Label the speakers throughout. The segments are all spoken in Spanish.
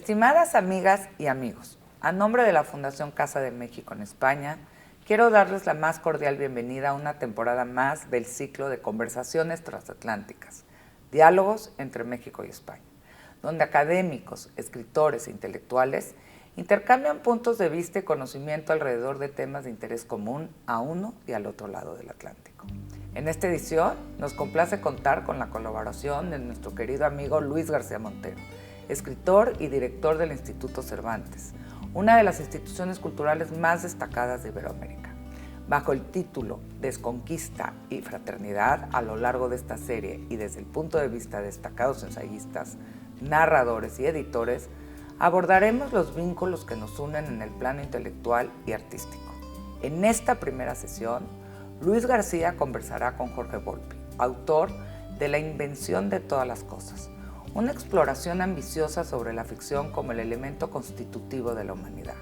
Speaker 1: Estimadas amigas y amigos, a nombre de la Fundación Casa de México en España, quiero darles la más cordial bienvenida a una temporada más del ciclo de conversaciones transatlánticas, diálogos entre México y España, donde académicos, escritores e intelectuales intercambian puntos de vista y conocimiento alrededor de temas de interés común a uno y al otro lado del Atlántico. En esta edición nos complace contar con la colaboración de nuestro querido amigo Luis García Montero, escritor y director del Instituto Cervantes, una de las instituciones culturales más destacadas de Iberoamérica. Bajo el título Desconquista y Fraternidad, a lo largo de esta serie y desde el punto de vista de destacados ensayistas, narradores y editores, abordaremos los vínculos que nos unen en el plano intelectual y artístico. En esta primera sesión, Luis García conversará con Jorge Volpi, autor de La invención de todas las cosas, una exploración ambiciosa sobre la ficción como el elemento constitutivo de la humanidad.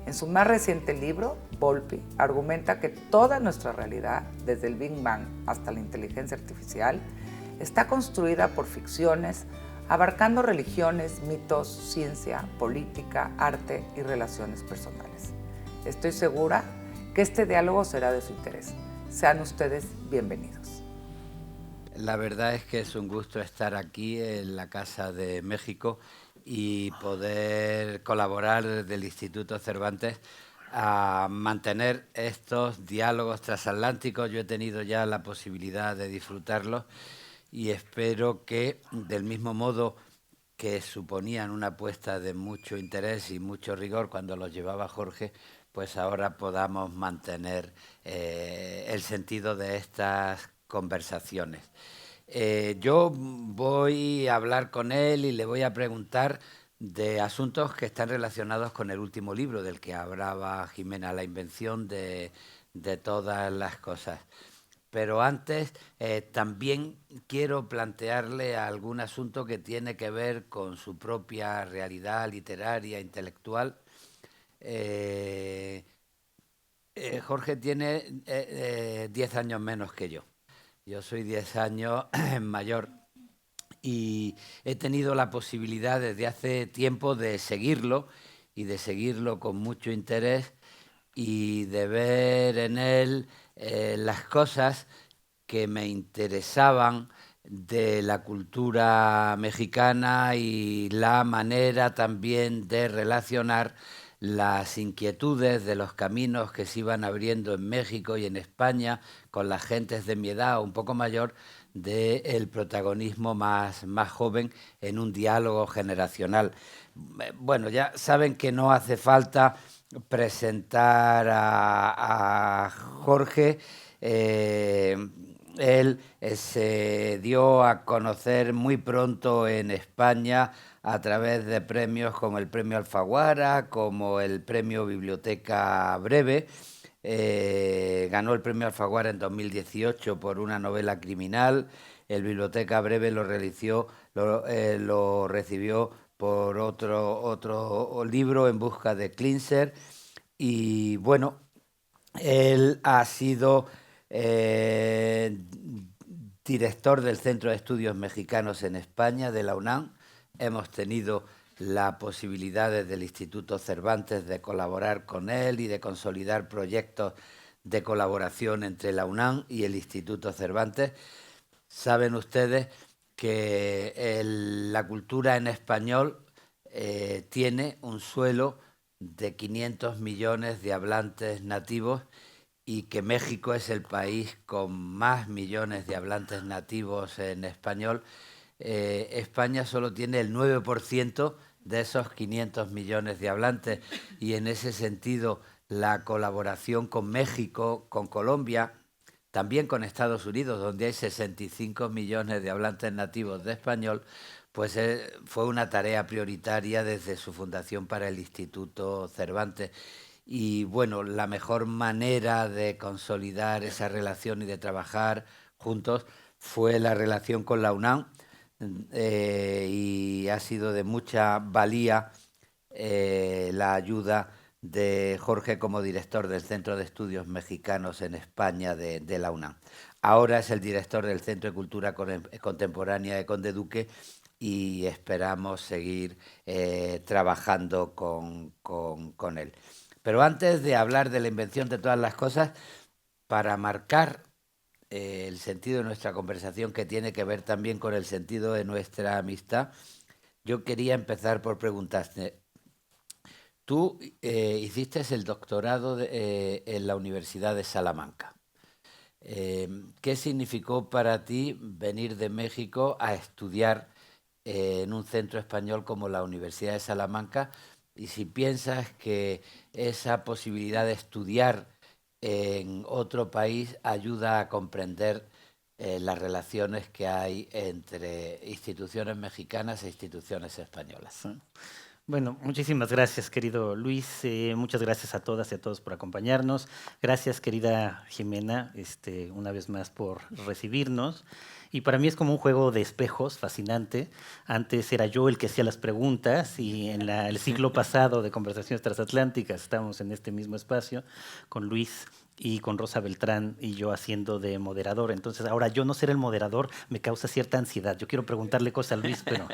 Speaker 1: En su más reciente libro, Volpi argumenta que toda nuestra realidad, desde el Big Bang hasta la inteligencia artificial, está construida por ficciones abarcando religiones, mitos, ciencia, política, arte y relaciones personales. Estoy segura que este diálogo será de su interés. Sean ustedes bienvenidos.
Speaker 2: La verdad es que es un gusto estar aquí en la Casa de México y poder colaborar desde el Instituto Cervantes a mantener estos diálogos transatlánticos. Yo he tenido ya la posibilidad de disfrutarlos y espero que, del mismo modo que suponían una apuesta de mucho interés y mucho rigor cuando los llevaba Jorge, pues ahora podamos mantener el sentido de estas conversaciones. Yo voy a hablar con él y le voy a preguntar de asuntos que están relacionados con el último libro del que hablaba Jimena, La invención de todas las cosas. Pero antes también quiero plantearle algún asunto que tiene que ver con su propia realidad literaria, intelectual. Jorge tiene 10 años menos que yo. Yo soy 10 años mayor y he tenido la posibilidad desde hace tiempo de seguirlo y de seguirlo con mucho interés y de ver en él las cosas que me interesaban de la cultura mexicana y la manera también de relacionar las inquietudes de los caminos que se iban abriendo en México y en España con las gentes de mi edad o un poco mayor del protagonismo más joven en un diálogo generacional. Bueno, ya saben que no hace falta presentar a Jorge. Él se dio a conocer muy pronto en España a través de premios como el Premio Alfaguara, como el Premio Biblioteca Breve. Ganó el Premio Alfaguara en 2018 por una novela criminal. El Biblioteca Breve lo recibió por otro libro, En busca de Cleanser. Y bueno, él ha sido director del Centro de Estudios Mexicanos en España, de la UNAM. Hemos tenido la posibilidad desde el Instituto Cervantes de colaborar con él y de consolidar proyectos de colaboración entre la UNAM y el Instituto Cervantes. Saben ustedes que la cultura en español tiene un suelo de 500 millones de hablantes nativos y que México es el país con más millones de hablantes nativos en español. España solo tiene el 9% de esos 500 millones de hablantes y en ese sentido la colaboración con México, con Colombia, también con Estados Unidos, donde hay 65 millones de hablantes nativos de español, pues fue una tarea prioritaria desde su fundación para el Instituto Cervantes. Y bueno, la mejor manera de consolidar esa relación y de trabajar juntos fue la relación con la UNAM y ha sido de mucha valía la ayuda de Jorge como director del Centro de Estudios Mexicanos en España de la UNAM. Ahora es el director del Centro de Cultura Contemporánea de Conde Duque y esperamos seguir trabajando con él. Pero antes de hablar de la invención de todas las cosas, para marcar el sentido de nuestra conversación, que tiene que ver también con el sentido de nuestra amistad, yo quería empezar por preguntarte, tú hiciste el doctorado en la Universidad de Salamanca. ¿Qué significó para ti venir de México a estudiar en un centro español como la Universidad de Salamanca? Y si piensas que esa posibilidad de estudiar en otro país ayuda a comprender las relaciones que hay entre instituciones mexicanas e instituciones españolas.
Speaker 3: Bueno, muchísimas gracias, querido Luis. Muchas gracias a todas y a todos por acompañarnos. Gracias, querida Jimena, una vez más por recibirnos. Y para mí es como un juego de espejos fascinante. Antes era yo el que hacía las preguntas y en el ciclo pasado de Conversaciones Transatlánticas estábamos en este mismo espacio con Luis y con Rosa Beltrán y yo haciendo de moderador. Entonces ahora yo no ser el moderador me causa cierta ansiedad. Yo quiero preguntarle cosas a Luis, pero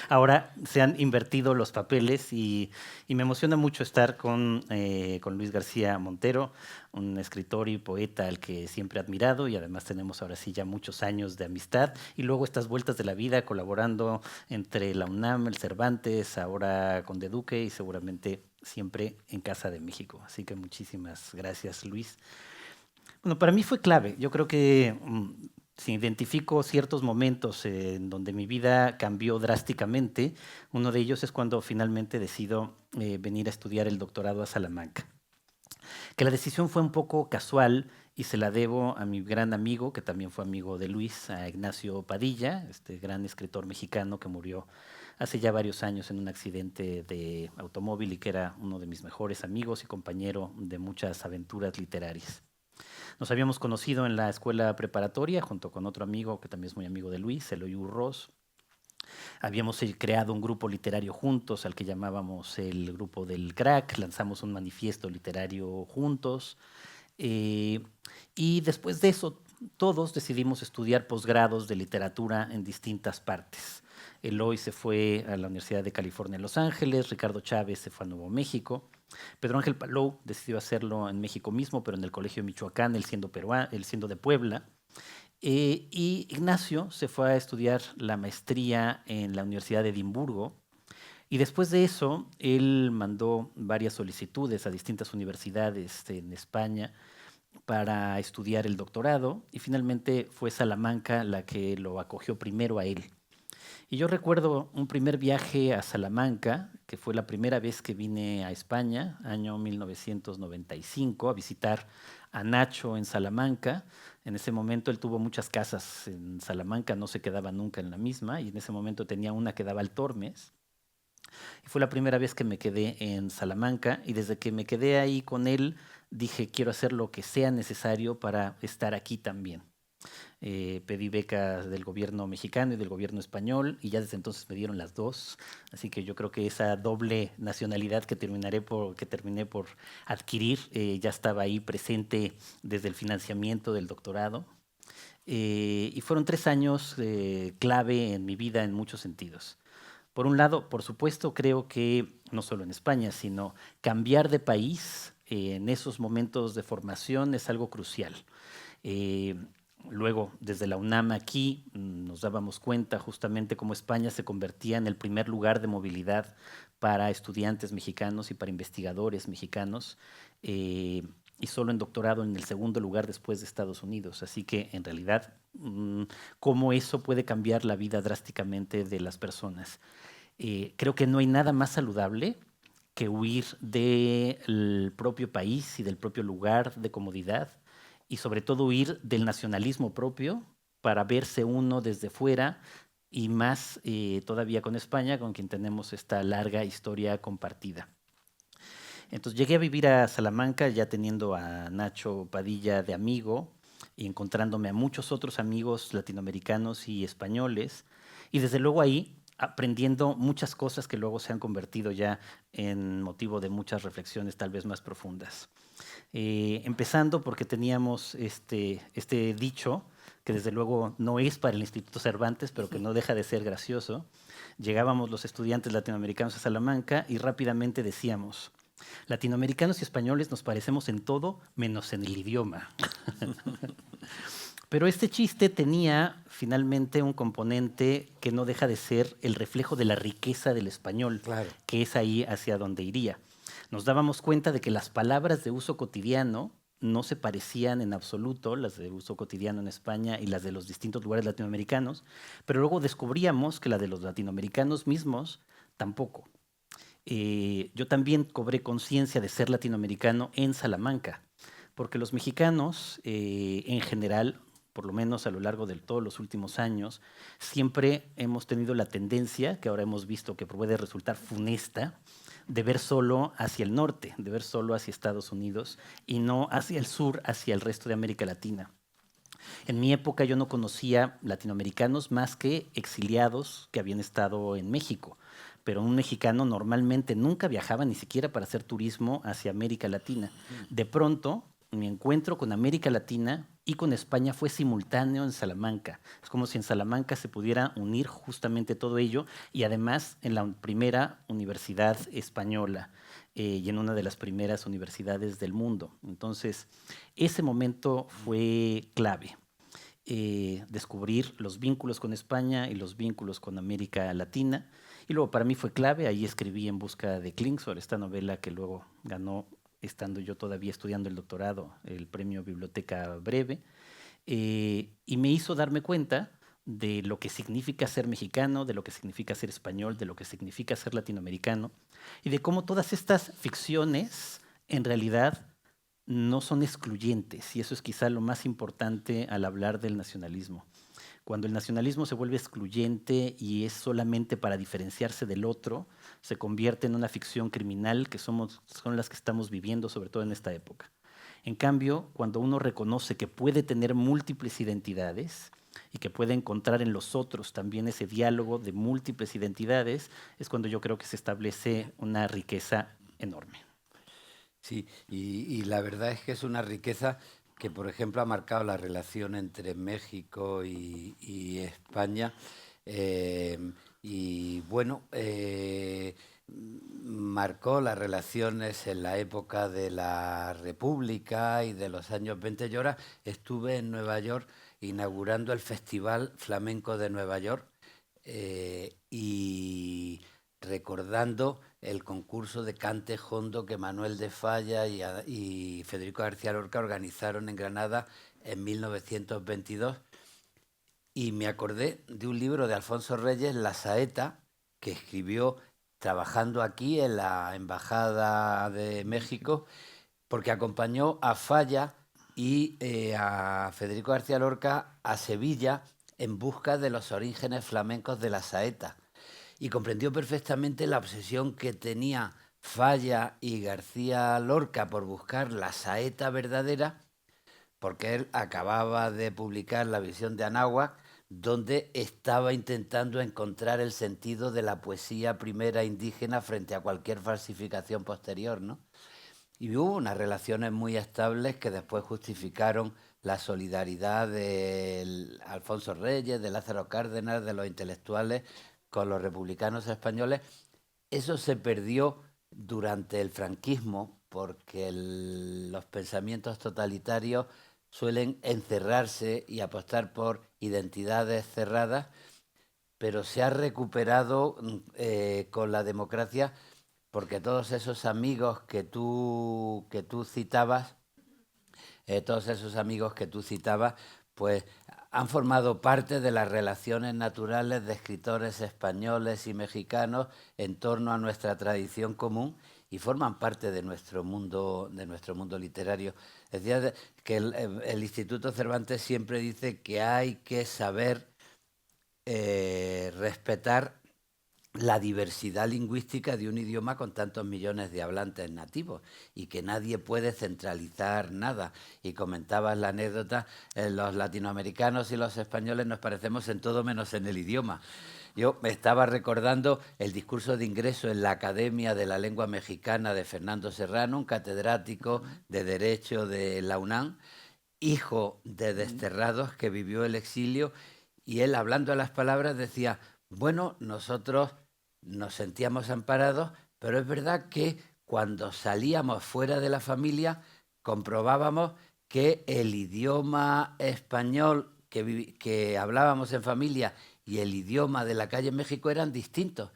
Speaker 3: ahora se han invertido los papeles y me emociona mucho estar con Luis García Montero, un escritor y poeta al que siempre he admirado y además tenemos ahora sí ya muchos años de amistad y luego estas vueltas de la vida colaborando entre la UNAM, el Cervantes, ahora con De Duque y seguramente siempre en Casa de México. Así que muchísimas gracias, Luis. Bueno, para mí fue clave. Yo creo que si identifico ciertos momentos en donde mi vida cambió drásticamente, uno de ellos es cuando finalmente decido venir a estudiar el doctorado a Salamanca. Que la decisión fue un poco casual y se la debo a mi gran amigo, que también fue amigo de Luis, a Ignacio Padilla, este gran escritor mexicano que murió hace ya varios años en un accidente de automóvil y que era uno de mis mejores amigos y compañero de muchas aventuras literarias. Nos habíamos conocido en la escuela preparatoria junto con otro amigo que también es muy amigo de Luis, Eloy Urroz. Habíamos creado un grupo literario juntos al que llamábamos el Grupo del Crack, lanzamos un manifiesto literario juntos y después de eso todos decidimos estudiar posgrados de literatura en distintas partes. Eloy se fue a la Universidad de California en Los Ángeles, Ricardo Chávez se fue a Nuevo México, Pedro Ángel Palou decidió hacerlo en México mismo, pero en el Colegio de Michoacán, él siendo de Puebla. Y Ignacio se fue a estudiar la maestría en la Universidad de Edimburgo. Y después de eso, él mandó varias solicitudes a distintas universidades en España para estudiar el doctorado y finalmente fue Salamanca la que lo acogió primero a él. Y yo recuerdo un primer viaje a Salamanca, que fue la primera vez que vine a España, año 1995, a visitar a Nacho en Salamanca. En ese momento él tuvo muchas casas en Salamanca, no se quedaba nunca en la misma, y en ese momento tenía una que daba al Tormes. Y fue la primera vez que me quedé en Salamanca, y desde que me quedé ahí con él, dije, quiero hacer lo que sea necesario para estar aquí también. Pedí becas del gobierno mexicano y del gobierno español y ya desde entonces me dieron las dos. Así que yo creo que esa doble nacionalidad que terminé por adquirir ya estaba ahí presente desde el financiamiento del doctorado. Y fueron 3 años clave en mi vida en muchos sentidos. Por un lado, por supuesto, creo que no solo en España, sino cambiar de país en esos momentos de formación es algo crucial. Luego, desde la UNAM aquí, nos dábamos cuenta justamente cómo España se convertía en el primer lugar de movilidad para estudiantes mexicanos y para investigadores mexicanos, y solo en doctorado en el segundo lugar después de Estados Unidos. Así que, en realidad, cómo eso puede cambiar la vida drásticamente de las personas. Creo que no hay nada más saludable que huir del propio país y del propio lugar de comodidad y sobre todo huir del nacionalismo propio para verse uno desde fuera y más todavía con España, con quien tenemos esta larga historia compartida. Entonces llegué a vivir a Salamanca ya teniendo a Nacho Padilla de amigo y encontrándome a muchos otros amigos latinoamericanos y españoles y desde luego ahí aprendiendo muchas cosas que luego se han convertido ya en motivo de muchas reflexiones tal vez más profundas. Empezando porque teníamos este dicho que desde luego no es para el Instituto Cervantes, pero que no deja de ser gracioso. Llegábamos los estudiantes latinoamericanos a Salamanca y rápidamente decíamos: latinoamericanos y españoles nos parecemos en todo menos en el idioma. Pero este chiste tenía finalmente un componente que no deja de ser el reflejo de la riqueza del español,
Speaker 2: Claro.
Speaker 3: que es ahí hacia donde iría. Nos dábamos cuenta de que las palabras de uso cotidiano no se parecían en absoluto, las de uso cotidiano en España y las de los distintos lugares latinoamericanos, pero luego descubríamos que la de los latinoamericanos mismos tampoco. Yo también cobré conciencia de ser latinoamericano en Salamanca, porque los mexicanos en general, por lo menos a lo largo de todos los últimos años, siempre hemos tenido la tendencia, que ahora hemos visto que puede resultar funesta, de ver solo hacia el norte, de ver solo hacia Estados Unidos y no hacia el sur, hacia el resto de América Latina. En mi época yo no conocía latinoamericanos más que exiliados que habían estado en México, pero un mexicano normalmente nunca viajaba ni siquiera para hacer turismo hacia América Latina. De pronto, mi encuentro con América Latina y con España fue simultáneo en Salamanca. Es como si en Salamanca se pudiera unir justamente todo ello y además en la primera universidad española y en una de las primeras universidades del mundo. Entonces, ese momento fue clave. Descubrir los vínculos con España y los vínculos con América Latina. Y luego para mí fue clave, ahí escribí En busca de Klingsor, esta novela que luego ganó, estando yo todavía estudiando el doctorado, el premio Biblioteca Breve, y me hizo darme cuenta de lo que significa ser mexicano, de lo que significa ser español, de lo que significa ser latinoamericano, y de cómo todas estas ficciones en realidad no son excluyentes, y eso es quizá lo más importante al hablar del nacionalismo. Cuando el nacionalismo se vuelve excluyente y es solamente para diferenciarse del otro, se convierte en una ficción criminal que son las que estamos viviendo, sobre todo en esta época. En cambio, cuando uno reconoce que puede tener múltiples identidades y que puede encontrar en los otros también ese diálogo de múltiples identidades, es cuando yo creo que se establece una riqueza enorme.
Speaker 2: Sí, y la verdad es que es una riqueza que, por ejemplo, ha marcado la relación entre México y España. Y bueno, marcó las relaciones en la época de la República y de los años 20. Yo ahora estuve en Nueva York inaugurando el Festival Flamenco de Nueva York y recordando el concurso de cante jondo que Manuel de Falla y Federico García Lorca organizaron en Granada en 1922. Y me acordé de un libro de Alfonso Reyes, La Saeta, que escribió trabajando aquí en la Embajada de México, porque acompañó a Falla y a Federico García Lorca a Sevilla en busca de los orígenes flamencos de la saeta. Y comprendió perfectamente la obsesión que tenía Falla y García Lorca por buscar la saeta verdadera, porque él acababa de publicar La visión de Anáhuac, donde estaba intentando encontrar el sentido de la poesía primera indígena frente a cualquier falsificación posterior, ¿no? Y hubo unas relaciones muy estables que después justificaron la solidaridad de Alfonso Reyes, de Lázaro Cárdenas, de los intelectuales con los republicanos españoles. Eso se perdió durante el franquismo porque los pensamientos totalitarios suelen encerrarse y apostar por identidades cerradas, pero se ha recuperado con la democracia porque todos esos amigos que tú citabas, pues han formado parte de las relaciones naturales de escritores españoles y mexicanos en torno a nuestra tradición común y forman parte de nuestro mundo literario. Decía que el Instituto Cervantes siempre dice que hay que saber respetar la diversidad lingüística de un idioma con tantos millones de hablantes nativos y que nadie puede centralizar nada. Y comentabas la anécdota, los latinoamericanos y los españoles nos parecemos en todo menos en el idioma. Yo me estaba recordando el discurso de ingreso en la Academia de la Lengua Mexicana de Fernando Serrano, un catedrático de Derecho de la UNAM, hijo de desterrados que vivió el exilio, y él, hablando a las palabras, decía, bueno, nosotros nos sentíamos amparados, pero es verdad que cuando salíamos fuera de la familia comprobábamos que el idioma español que hablábamos en familia y el idioma de la calle en México eran distintos.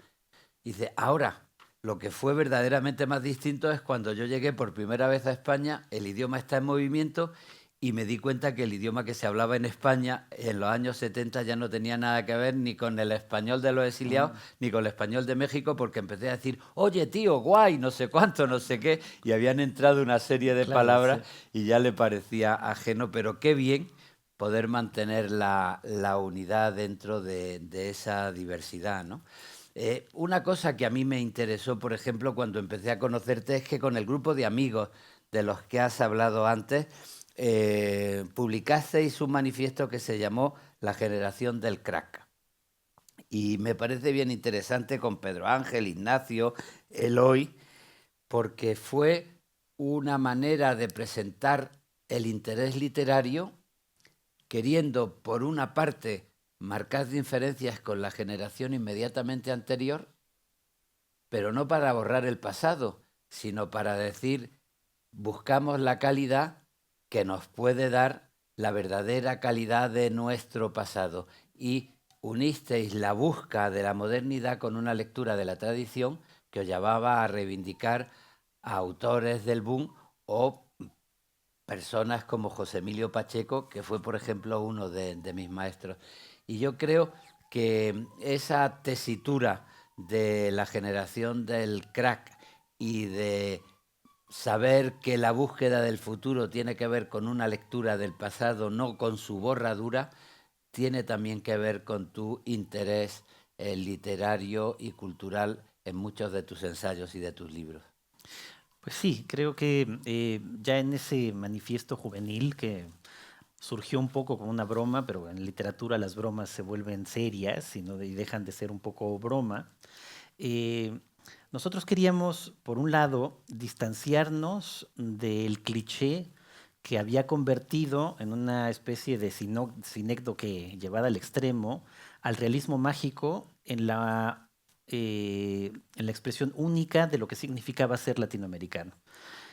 Speaker 2: Dice, ahora, lo que fue verdaderamente más distinto es cuando yo llegué por primera vez a España, el idioma está en movimiento y me di cuenta que el idioma que se hablaba en España en los años 70 ya no tenía nada que ver ni con el español de los exiliados ni con el español de México, porque empecé a decir, oye tío, guay, no sé cuánto, no sé qué, y habían entrado una serie de palabras y ya le parecía ajeno, pero qué bien poder mantener la unidad dentro de esa diversidad, ¿no? Una cosa que a mí me interesó, por ejemplo, cuando empecé a conocerte, es que con el grupo de amigos de los que has hablado antes, publicasteis un manifiesto que se llamó La generación del crack. Y me parece bien interesante con Pedro Ángel, Ignacio, Eloy, porque fue una manera de presentar el interés literario, queriendo, por una parte, marcar diferencias con la generación inmediatamente anterior, pero no para borrar el pasado, sino para decir, buscamos la calidad que nos puede dar la verdadera calidad de nuestro pasado. Y unisteis la búsqueda de la modernidad con una lectura de la tradición que os llevaba a reivindicar a autores del boom o personas como José Emilio Pacheco, que fue, por ejemplo, uno de mis maestros. Y yo creo que esa tesitura de la generación del crack y de saber que la búsqueda del futuro tiene que ver con una lectura del pasado, no con su borradura, tiene también que ver con tu interés literario y cultural en muchos de tus ensayos y de tus libros.
Speaker 3: Pues sí, creo que ya en ese manifiesto juvenil que surgió un poco como una broma, pero en literatura las bromas se vuelven serias y dejan de ser un poco broma. eh, Nosotros queríamos, por un lado, distanciarnos del cliché que había convertido en una especie de sinécdoque llevada al extremo al realismo mágico en la expresión única de lo que significaba ser latinoamericano.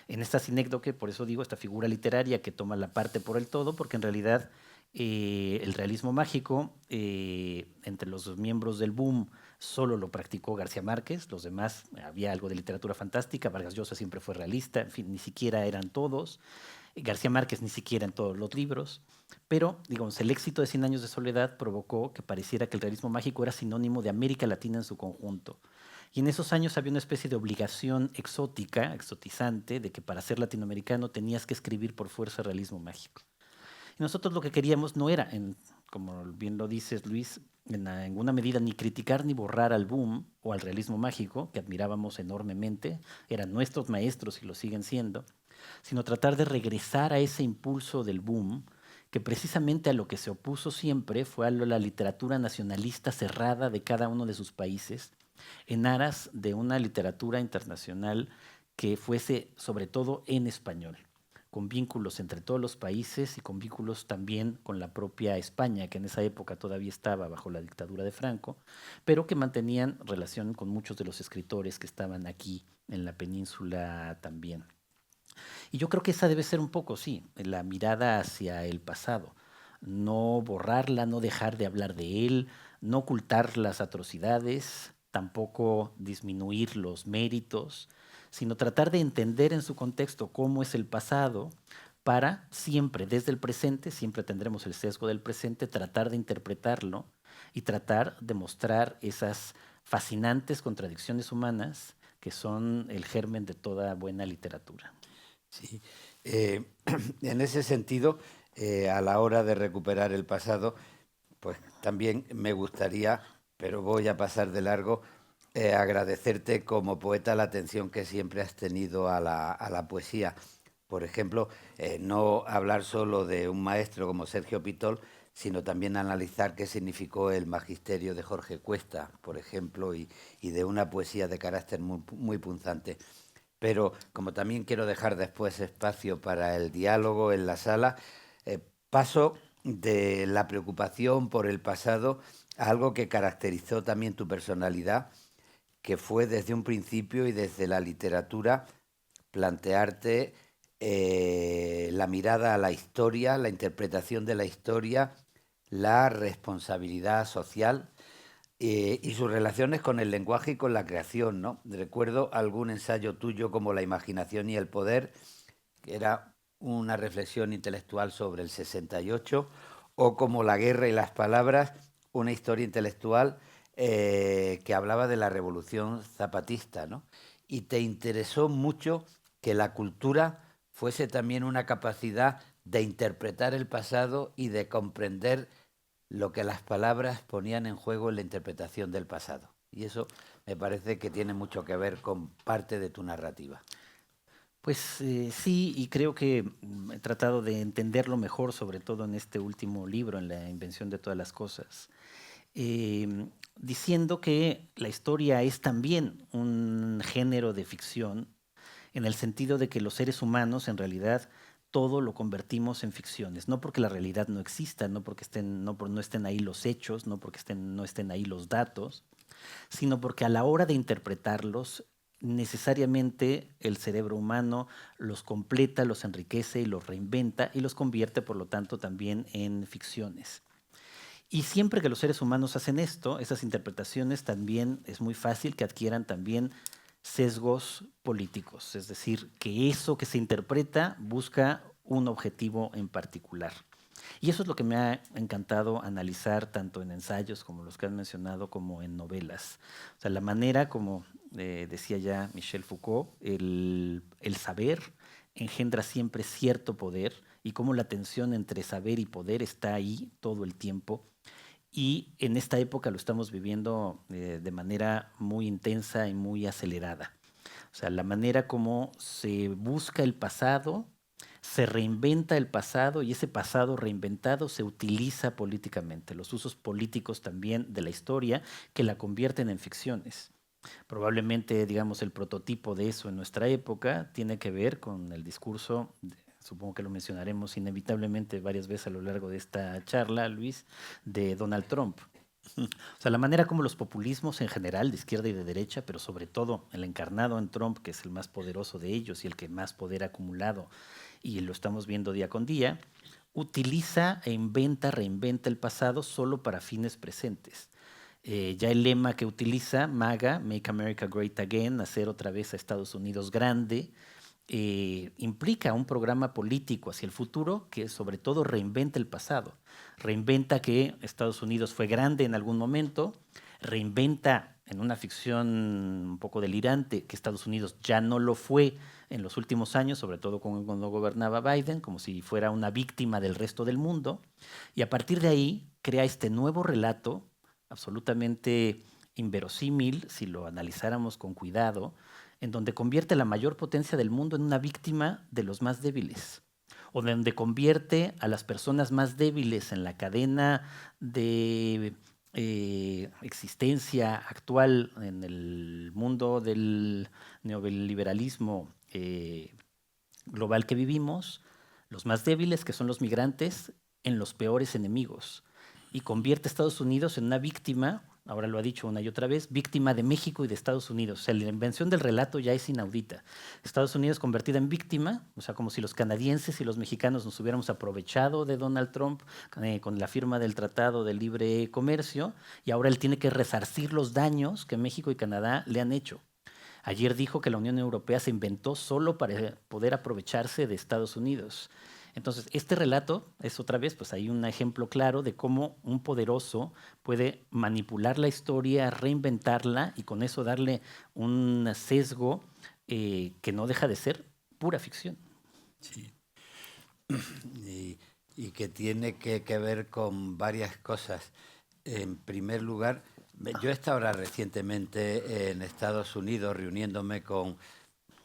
Speaker 3: En esta sinécdoque, por eso digo, esta figura literaria que toma la parte por el todo, porque en realidad el realismo mágico, entre los miembros del boom, solo lo practicó García Márquez, los demás había algo de literatura fantástica, Vargas Llosa siempre fue realista, en fin, ni siquiera eran todos, García Márquez ni siquiera en todos los libros, pero digamos, el éxito de Cien años de soledad provocó que pareciera que el realismo mágico era sinónimo de América Latina en su conjunto. Y en esos años había una especie de obligación exótica, exotizante, de que para ser latinoamericano tenías que escribir por fuerza realismo mágico. Y nosotros lo que queríamos no era, como bien lo dices, Luis, en ninguna medida ni criticar ni borrar al boom o al realismo mágico, que admirábamos enormemente, eran nuestros maestros y lo siguen siendo, sino tratar de regresar a ese impulso del boom, que precisamente a lo que se opuso siempre fue a la literatura nacionalista cerrada de cada uno de sus países, en aras de una literatura internacional que fuese sobre todo en español, con vínculos entre todos los países y con vínculos también con la propia España, que en esa época todavía estaba bajo la dictadura de Franco, pero que mantenían relación con muchos de los escritores que estaban aquí en la península también. Y yo creo que esa debe ser un poco, sí, la mirada hacia el pasado. No borrarla, no dejar de hablar de él, no ocultar las atrocidades, tampoco disminuir los méritos, sino tratar de entender en su contexto cómo es el pasado para siempre, desde el presente, siempre tendremos el sesgo del presente, tratar de interpretarlo y tratar de mostrar esas fascinantes contradicciones humanas que son el germen de toda buena literatura.
Speaker 2: Sí. En ese sentido, a la hora de recuperar el pasado, pues también me gustaría, pero voy a pasar de largo, agradecerte como poeta la atención que siempre has tenido a la poesía. Por ejemplo, no hablar solo de un maestro como Sergio Pitol, sino también analizar qué significó el magisterio de Jorge Cuesta, por ejemplo, y de una poesía de carácter muy punzante. Pero como también quiero dejar después espacio para el diálogo en la sala, Paso de la preocupación por el pasado a algo que caracterizó también tu personalidad, que fue desde un principio y desde la literatura plantearte la mirada a la historia, la interpretación de la historia, la responsabilidad social y sus relaciones con el lenguaje y con la creación, ¿no? Recuerdo algún ensayo tuyo como La imaginación y el poder, que era una reflexión intelectual sobre el 68, o como La guerra y las palabras, una historia intelectual que hablaba de la revolución zapatista, ¿no? Y te interesó mucho que la cultura fuese también una capacidad de interpretar el pasado y de comprender lo que las palabras ponían en juego en la interpretación del pasado. Y eso me parece que tiene mucho que ver con parte de tu narrativa.
Speaker 3: Pues sí, y creo que he tratado de entenderlo mejor, sobre todo en este último libro, en La invención de todas las cosas, diciendo que la historia es también un género de ficción, en el sentido de que los seres humanos en realidad todo lo convertimos en ficciones, no porque la realidad no exista, no porque no estén ahí los hechos, no porque no estén ahí los datos, sino porque a la hora de interpretarlos, necesariamente el cerebro humano los completa, los enriquece y los reinventa y los convierte, por lo tanto, también en ficciones. Y siempre que los seres humanos hacen esto, esas interpretaciones también es muy fácil que adquieran también sesgos políticos, es decir, que eso que se interpreta busca un objetivo en particular. Y eso es lo que me ha encantado analizar tanto en ensayos como los que han mencionado, como en novelas. O sea, la manera como decía ya Michel Foucault, el saber engendra siempre cierto poder y cómo la tensión entre saber y poder está ahí todo el tiempo. Y en esta época lo estamos viviendo de manera muy intensa y muy acelerada. O sea, la manera como se busca el pasado, se reinventa el pasado y ese pasado reinventado se utiliza políticamente. Los usos políticos también de la historia que la convierten en ficciones. Probablemente, digamos, el prototipo de eso en nuestra época tiene que ver con el discurso, supongo que lo mencionaremos inevitablemente varias veces a lo largo de esta charla, Luis, de Donald Trump. O sea, la manera como los populismos en general, de izquierda y de derecha, pero sobre todo el encarnado en Trump, que es el más poderoso de ellos y el que más poder ha acumulado, y lo estamos viendo día con día, utiliza e inventa, reinventa el pasado solo para fines presentes. Ya el lema que utiliza MAGA, Make America Great Again, hacer otra vez a Estados Unidos grande, implica un programa político hacia el futuro que sobre todo reinventa el pasado. Reinventa que Estados Unidos fue grande en algún momento, reinventa en una ficción un poco delirante que Estados Unidos ya no lo fue en los últimos años, sobre todo cuando gobernaba Biden, como si fuera una víctima del resto del mundo, y a partir de ahí crea este nuevo relato absolutamente inverosímil, si lo analizáramos con cuidado, en donde convierte la mayor potencia del mundo en una víctima de los más débiles, o donde convierte a las personas más débiles en la cadena de existencia actual en el mundo del neoliberalismo global que vivimos, los más débiles, que son los migrantes, en los peores enemigos. Y convierte a Estados Unidos en una víctima, ahora lo ha dicho una y otra vez, víctima de México y de Estados Unidos. O sea, la invención del relato ya es inaudita. Estados Unidos convertida en víctima, o sea, como si los canadienses y los mexicanos nos hubiéramos aprovechado de Donald Trump con la firma del Tratado de Libre Comercio, y ahora él tiene que resarcir los daños que México y Canadá le han hecho. Ayer dijo que la Unión Europea se inventó solo para poder aprovecharse de Estados Unidos. Entonces, este relato es otra vez, pues hay un ejemplo claro de cómo un poderoso puede manipular la historia, reinventarla y con eso darle un sesgo que no deja de ser pura ficción.
Speaker 2: Sí. Y que tiene que ver con varias cosas. En primer lugar, yo he estado ahora recientemente en Estados Unidos reuniéndome con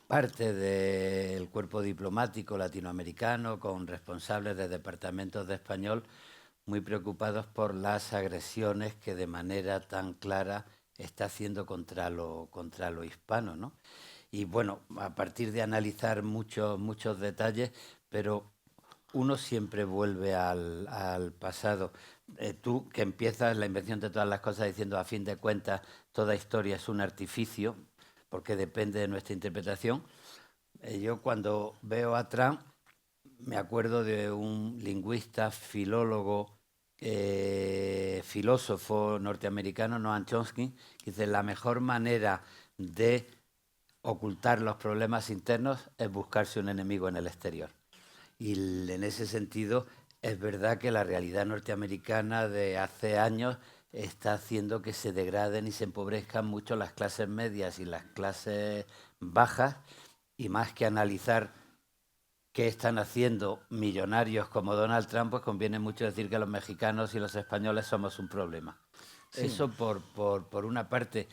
Speaker 2: parte del cuerpo diplomático latinoamericano, con responsables de departamentos de español, muy preocupados por las agresiones que de manera tan clara está haciendo contra lo hispano, ¿no? Y bueno, a partir de analizar muchos detalles, pero uno siempre vuelve al pasado. Tú que empiezas la invención de todas las cosas diciendo, a fin de cuentas, toda historia es un artificio, porque depende de nuestra interpretación. Yo cuando veo a Trump me acuerdo de un lingüista, filólogo, filósofo norteamericano, Noam Chomsky, que dice, la mejor manera de ocultar los problemas internos es buscarse un enemigo en el exterior. Y en ese sentido es verdad que la realidad norteamericana de hace años está haciendo que se degraden y se empobrezcan mucho las clases medias y las clases bajas, y más que analizar qué están haciendo millonarios como Donald Trump, pues conviene mucho decir que los mexicanos y los españoles somos un problema. Sí. Eso por una parte.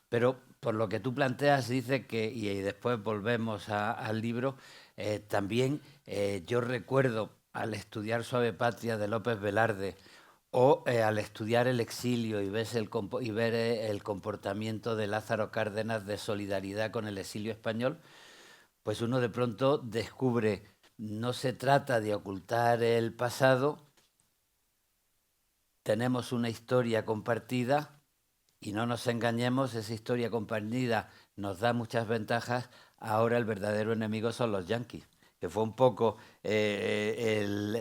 Speaker 2: Pero por lo que tú planteas, dice que, y después volvemos al libro, también yo recuerdo al estudiar Suave Patria de López Velarde, o al estudiar El exilio y ver el comportamiento de Lázaro Cárdenas de solidaridad con el exilio español, pues uno de pronto descubre, no se trata de ocultar el pasado, tenemos una historia compartida. Y no nos engañemos, esa historia compartida nos da muchas ventajas. Ahora el verdadero enemigo son los yanquis, que fue un poco el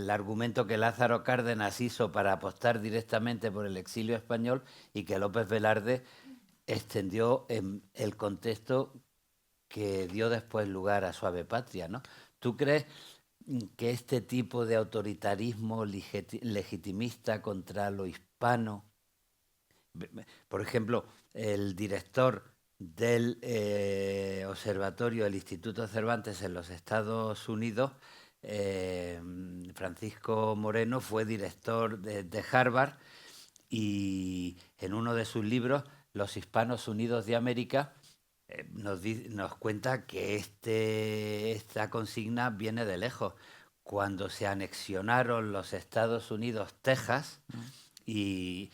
Speaker 2: argumento que Lázaro Cárdenas hizo para apostar directamente por el exilio español, y que López Velarde extendió en el contexto que dio después lugar a Suave Patria, ¿no? ¿Tú crees que este tipo de autoritarismo legitimista contra lo hispano, por ejemplo, el director del observatorio del Instituto Cervantes en los Estados Unidos, Francisco Moreno, fue director de Harvard, y en uno de sus libros, Los Hispanos Unidos de América, nos cuenta que esta consigna viene de lejos. Cuando se anexionaron los Estados Unidos Texas y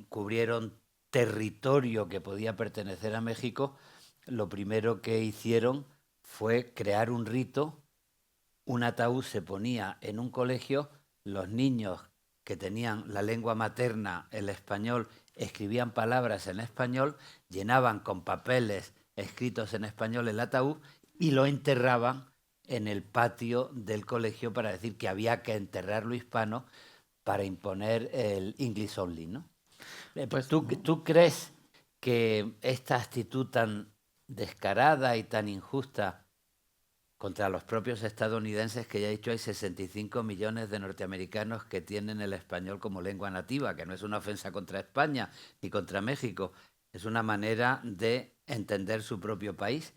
Speaker 2: cubrieron territorio que podía pertenecer a México, lo primero que hicieron fue crear un rito. Un ataúd se ponía en un colegio, los niños que tenían la lengua materna, el español, escribían palabras en español, llenaban con papeles escritos en español el ataúd y lo enterraban en el patio del colegio para decir que había que enterrar lo hispano para imponer el English only, ¿no? Pues, ¿tú crees que esta actitud tan descarada y tan injusta contra los propios estadounidenses, que ya he dicho hay 65 millones de norteamericanos que tienen el español como lengua nativa, que no es una ofensa contra España ni contra México, es una manera de entender su propio país?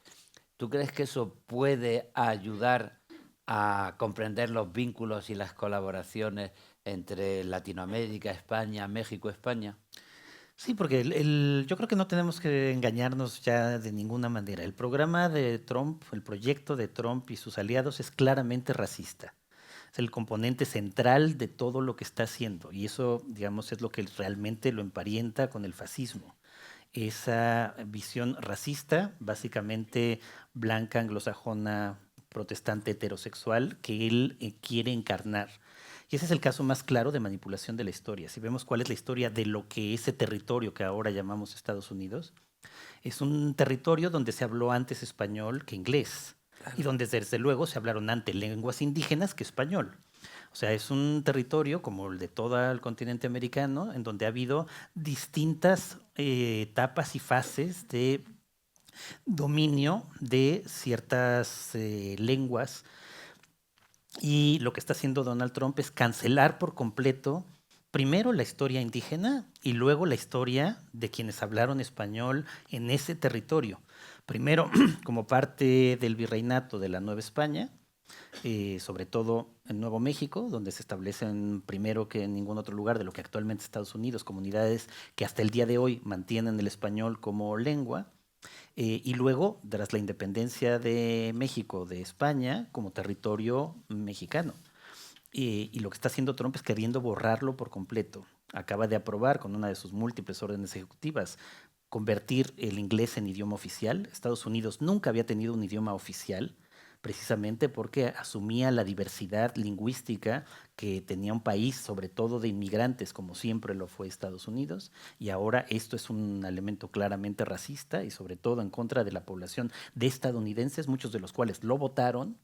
Speaker 2: ¿Tú crees que eso puede ayudar a comprender los vínculos y las colaboraciones entre Latinoamérica, España, México, España?
Speaker 3: Sí, porque yo creo que no tenemos que engañarnos ya de ninguna manera. El programa de Trump, el proyecto de Trump y sus aliados es claramente racista. Es el componente central de todo lo que está haciendo, y eso, digamos, es lo que realmente lo emparenta con el fascismo. Esa visión racista, básicamente blanca, anglosajona, protestante, heterosexual, que él quiere encarnar. Y ese es el caso más claro de manipulación de la historia. Si vemos cuál es la historia de lo que ese territorio que ahora llamamos Estados Unidos, es un territorio donde se habló antes español que inglés, y donde desde luego se hablaron antes lenguas indígenas que español. O sea, es un territorio como el de todo el continente americano, en donde ha habido distintas etapas y fases de dominio de ciertas lenguas. Y lo que está haciendo Donald Trump es cancelar por completo primero la historia indígena y luego la historia de quienes hablaron español en ese territorio. Primero, como parte del virreinato de la Nueva España, sobre todo en Nuevo México, donde se establecen primero que en ningún otro lugar de lo que actualmente es Estados Unidos, comunidades que hasta el día de hoy mantienen el español como lengua. Y luego, tras la independencia de México de España como territorio mexicano. Y lo que está haciendo Trump es queriendo borrarlo por completo. Acaba de aprobar con una de sus múltiples órdenes ejecutivas convertir el inglés en idioma oficial. Estados Unidos nunca había tenido un idioma oficial, precisamente porque asumía la diversidad lingüística que tenía un país, sobre todo de inmigrantes, como siempre lo fue Estados Unidos, y ahora esto es un elemento claramente racista y sobre todo en contra de la población de estadounidenses, muchos de los cuales lo votaron,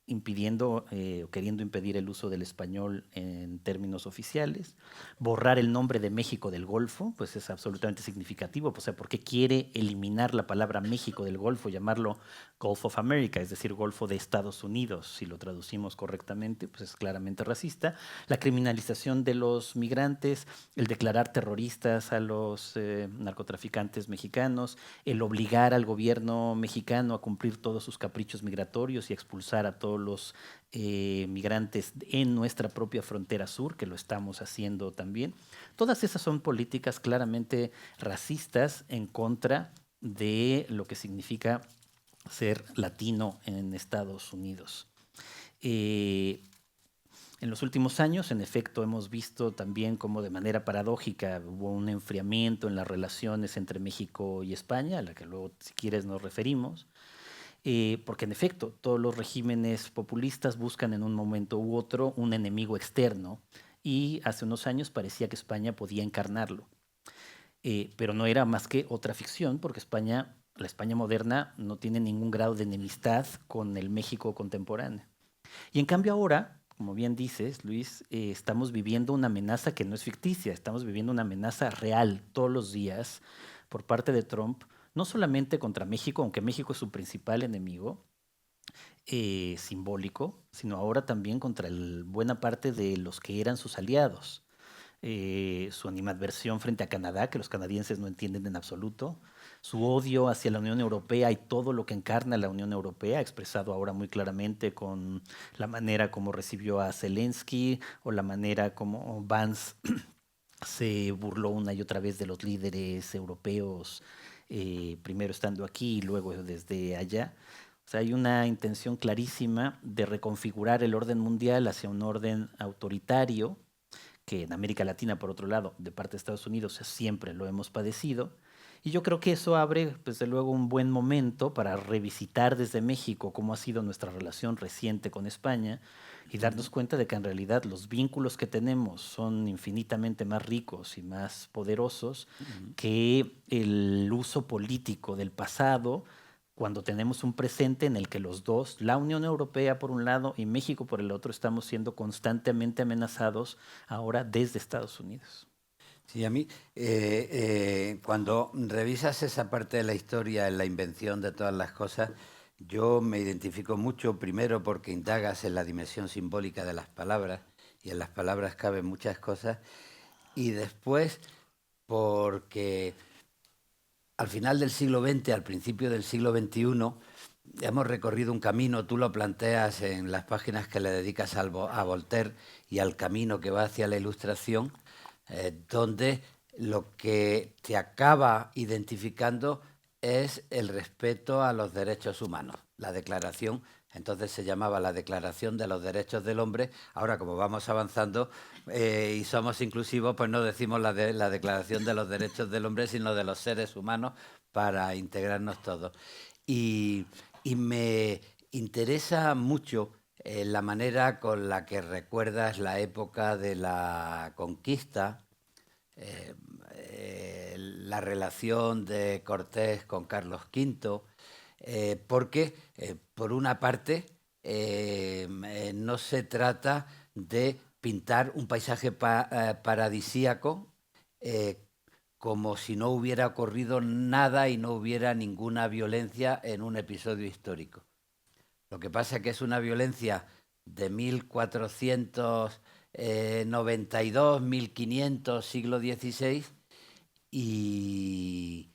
Speaker 3: impidiendo o queriendo impedir el uso del español en términos oficiales, borrar el nombre de México del Golfo, pues es absolutamente significativo, o sea, ¿por qué quiere eliminar la palabra México del Golfo, llamarlo Gulf of America, es decir, Golfo de Estados Unidos, si lo traducimos correctamente, pues es claramente racista? La criminalización de los migrantes, el declarar terroristas a los narcotraficantes mexicanos, el obligar al gobierno mexicano a cumplir todos sus caprichos migratorios y expulsar a todos los migrantes en nuestra propia frontera sur, que lo estamos haciendo también. Todas esas son políticas claramente racistas en contra de lo que significa ser latino en Estados Unidos. En los últimos años, en efecto, hemos visto también cómo de manera paradójica hubo un enfriamiento en las relaciones entre México y España, a la que luego, si quieres, nos referimos, porque en efecto, todos los regímenes populistas buscan en un momento u otro un enemigo externo, y hace unos años parecía que España podía encarnarlo. Pero no era más que otra ficción, porque España, la España moderna, no tiene ningún grado de enemistad con el México contemporáneo. Y en cambio ahora, como bien dices, Luis, estamos viviendo una amenaza que no es ficticia, estamos viviendo una amenaza real todos los días por parte de Trump, no solamente contra México, aunque México es su principal enemigo simbólico, sino ahora también contra buena parte de los que eran sus aliados. Su animadversión frente a Canadá, que los canadienses no entienden en absoluto, su odio hacia la Unión Europea y todo lo que encarna la Unión Europea, expresado ahora muy claramente con la manera como recibió a Zelensky o la manera como Vance se burló una y otra vez de los líderes europeos, primero estando aquí y luego desde allá. O sea, hay una intención clarísima de reconfigurar el orden mundial hacia un orden autoritario, que en América Latina, por otro lado, de parte de Estados Unidos, siempre lo hemos padecido. Y yo creo que eso abre, desde luego, un buen momento para revisitar desde México cómo ha sido nuestra relación reciente con España y darnos cuenta de que en realidad los vínculos que tenemos son infinitamente más ricos y más poderosos que el uso político del pasado, cuando tenemos un presente en el que los dos, la Unión Europea por un lado y México por el otro, estamos siendo constantemente amenazados ahora desde Estados Unidos.
Speaker 2: Sí, a mí, cuando revisas esa parte de la historia, en la invención de todas las cosas, yo me identifico mucho, primero porque indagas en la dimensión simbólica de las palabras, y en las palabras caben muchas cosas, y después porque al final del siglo XX, al principio del siglo XXI, hemos recorrido un camino, tú lo planteas en las páginas que le dedicas a Voltaire y al camino que va hacia la Ilustración, donde lo que te acaba identificando es el respeto a los derechos humanos. La declaración, entonces se llamaba la Declaración de los Derechos del Hombre. Ahora, como vamos avanzando y somos inclusivos, pues no decimos la Declaración de los Derechos del Hombre, sino de los seres humanos, para integrarnos todos. Y me interesa mucho la manera con la que recuerdas la época de la conquista, la relación de Cortés con Carlos V, porque, por una parte, no se trata de pintar un paisaje paradisíaco como si no hubiera ocurrido nada y no hubiera ninguna violencia en un episodio histórico. Lo que pasa es que es una violencia de 1492, 1500, siglo XVI, y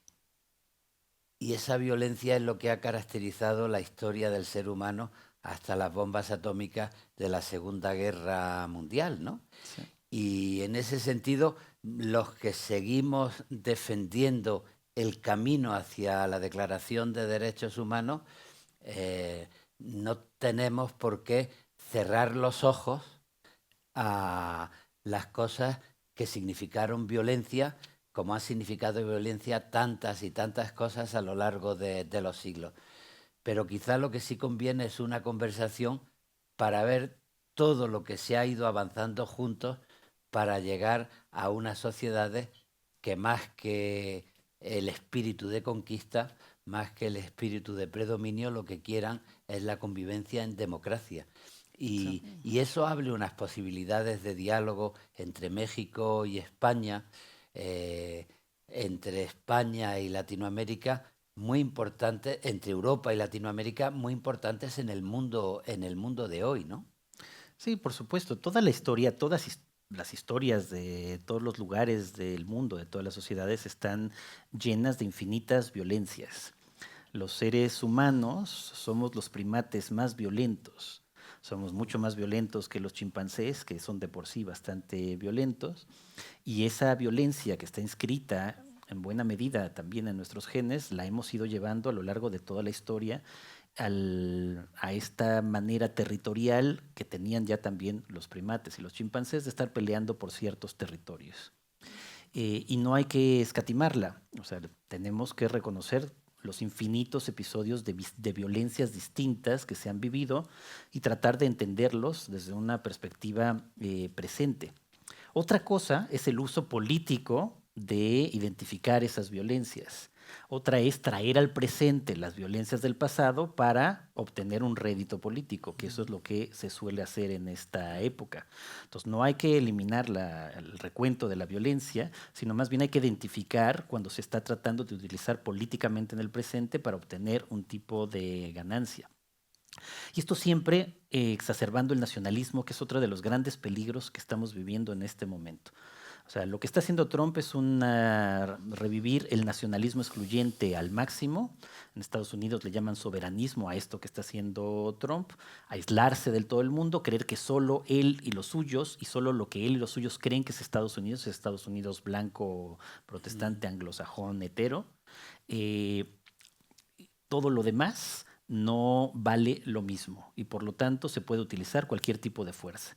Speaker 2: esa violencia es lo que ha caracterizado la historia del ser humano hasta las bombas atómicas de la Segunda Guerra Mundial, ¿no?
Speaker 3: Sí.
Speaker 2: Y en ese sentido, los que seguimos defendiendo el camino hacia la Declaración de Derechos Humanos, no tenemos por qué cerrar los ojos a las cosas que significaron violencia, como han significado violencia tantas y tantas cosas a lo largo de los siglos. pero quizá lo que sí conviene es una conversación para ver todo lo que se ha ido avanzando juntos para llegar a unas sociedades que más que el espíritu de conquista, más que el espíritu de predominio, lo que quieran es la convivencia en democracia. Y eso abre unas posibilidades de diálogo entre México y España, eh, entre España y Latinoamérica, muy importantes, entre Europa y Latinoamérica, muy importantes en el mundo de hoy, ¿no?
Speaker 3: Sí, por supuesto. Toda la historia, las historias de todos los lugares del mundo, de todas las sociedades, están llenas de infinitas violencias. Los seres humanos somos los primates más violentos. Somos mucho más violentos que los chimpancés, que son de por sí bastante violentos. Y esa violencia que está inscrita en buena medida también en nuestros genes, la hemos ido llevando a lo largo de toda la historia a esta manera territorial que tenían ya también los primates y los chimpancés de estar peleando por ciertos territorios. Y no hay que escatimarla, o sea, tenemos que reconocer los infinitos episodios de violencias distintas que se han vivido y tratar de entenderlos desde una perspectiva presente. Otra cosa es el uso político de identificar esas violencias. Otra es traer al presente las violencias del pasado para obtener un rédito político, que eso es lo que se suele hacer en esta época. Entonces, no hay que eliminar el recuento de la violencia, sino más bien hay que identificar cuando se está tratando de utilizar políticamente en el presente para obtener un tipo de ganancia. Y esto siempre exacerbando el nacionalismo, que es otro de los grandes peligros que estamos viviendo en este momento. O sea, lo que está haciendo Trump es revivir el nacionalismo excluyente al máximo. En Estados Unidos le llaman soberanismo a esto que está haciendo Trump, aislarse del todo el mundo, creer que solo él y los suyos, y solo lo que él y los suyos creen que es Estados Unidos blanco, protestante, anglosajón, hetero. Eh, Todo lo demás no vale lo mismo y por lo tanto se puede utilizar cualquier tipo de fuerza.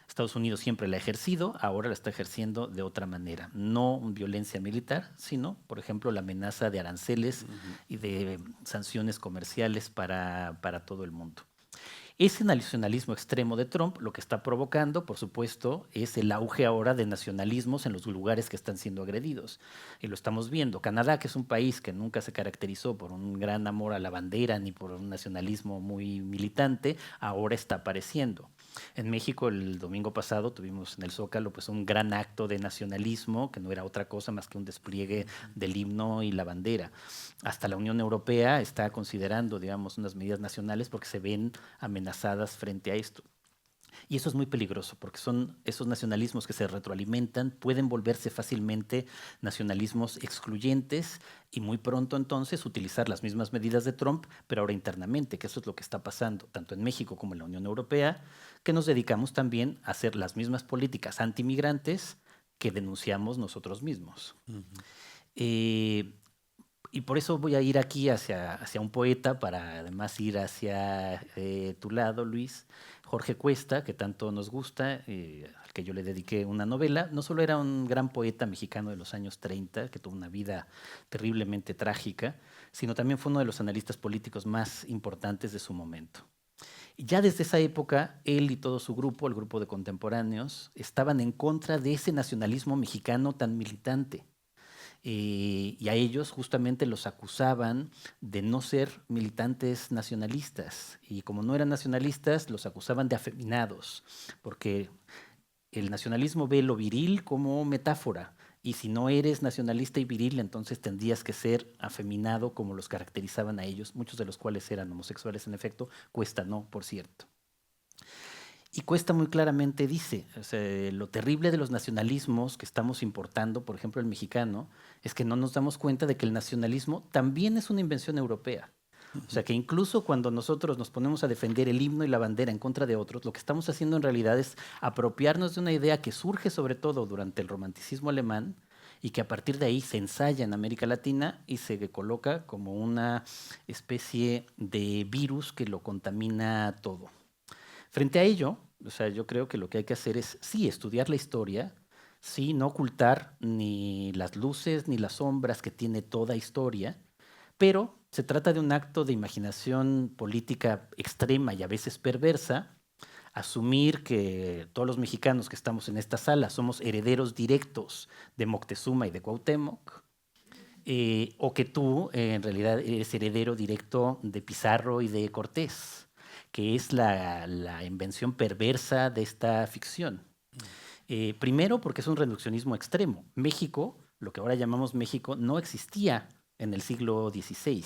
Speaker 3: Estados Unidos siempre la ha ejercido, ahora la está ejerciendo de otra manera. No violencia militar, sino, por ejemplo, la amenaza de aranceles y de sanciones comerciales para todo el mundo. Ese nacionalismo extremo de Trump lo que está provocando, por supuesto, es el auge ahora de nacionalismos en los lugares que están siendo agredidos. Y lo estamos viendo. Canadá, que es un país que nunca se caracterizó por un gran amor a la bandera ni por un nacionalismo muy militante, ahora está apareciendo. En México, el domingo pasado, tuvimos en el Zócalo pues, un gran acto de nacionalismo, que no era otra cosa más que un despliegue del himno y la bandera. Hasta la Unión Europea está considerando, digamos, unas medidas nacionales porque se ven amenazadas frente a esto. Y eso es muy peligroso porque son esos nacionalismos que se retroalimentan, pueden volverse fácilmente nacionalismos excluyentes y muy pronto entonces utilizar las mismas medidas de Trump, pero ahora internamente, que eso es lo que está pasando tanto en México como en la Unión Europea, que nos dedicamos también a hacer las mismas políticas antimigrantes que denunciamos nosotros mismos. Eh, y por eso voy a ir aquí hacia un poeta, para además ir hacia tu lado, Luis. Jorge Cuesta, que tanto nos gusta, al que yo le dediqué una novela. No solo era un gran poeta mexicano de los años 30, que tuvo una vida terriblemente trágica, sino también fue uno de los analistas políticos más importantes de su momento. Y ya desde esa época, él y todo su grupo, el grupo de contemporáneos, estaban en contra de ese nacionalismo mexicano tan militante. Y a ellos justamente los acusaban de no ser militantes nacionalistas. Y como no eran nacionalistas, los acusaban de afeminados, porque el nacionalismo ve lo viril como metáfora. Y si no eres nacionalista y viril, entonces tendrías que ser afeminado como los caracterizaban a ellos, muchos de los cuales eran homosexuales en efecto. Cuesta no, por cierto. Y Cuesta muy claramente dice, o sea, lo terrible de los nacionalismos que estamos importando, por ejemplo el mexicano, es que no nos damos cuenta de que el nacionalismo también es una invención europea. O sea que incluso cuando nosotros nos ponemos a defender el himno y la bandera en contra de otros, lo que estamos haciendo en realidad es apropiarnos de una idea que surge sobre todo durante el romanticismo alemán y que a partir de ahí se ensaya en América Latina y se coloca como una especie de virus que lo contamina todo. Frente a ello, o sea, yo creo que lo que hay que hacer es, sí, estudiar la historia, sí, no ocultar ni las luces ni las sombras que tiene toda historia, pero Se trata de un acto de imaginación política extrema y a veces perversa, asumir que todos los mexicanos que estamos en esta sala somos herederos directos de Moctezuma y de Cuauhtémoc, o que tú en realidad eres heredero directo de Pizarro y de Cortés, que es la invención perversa de esta ficción. Primero porque es un reduccionismo extremo. México, lo que ahora llamamos México, no existía en el siglo XVI.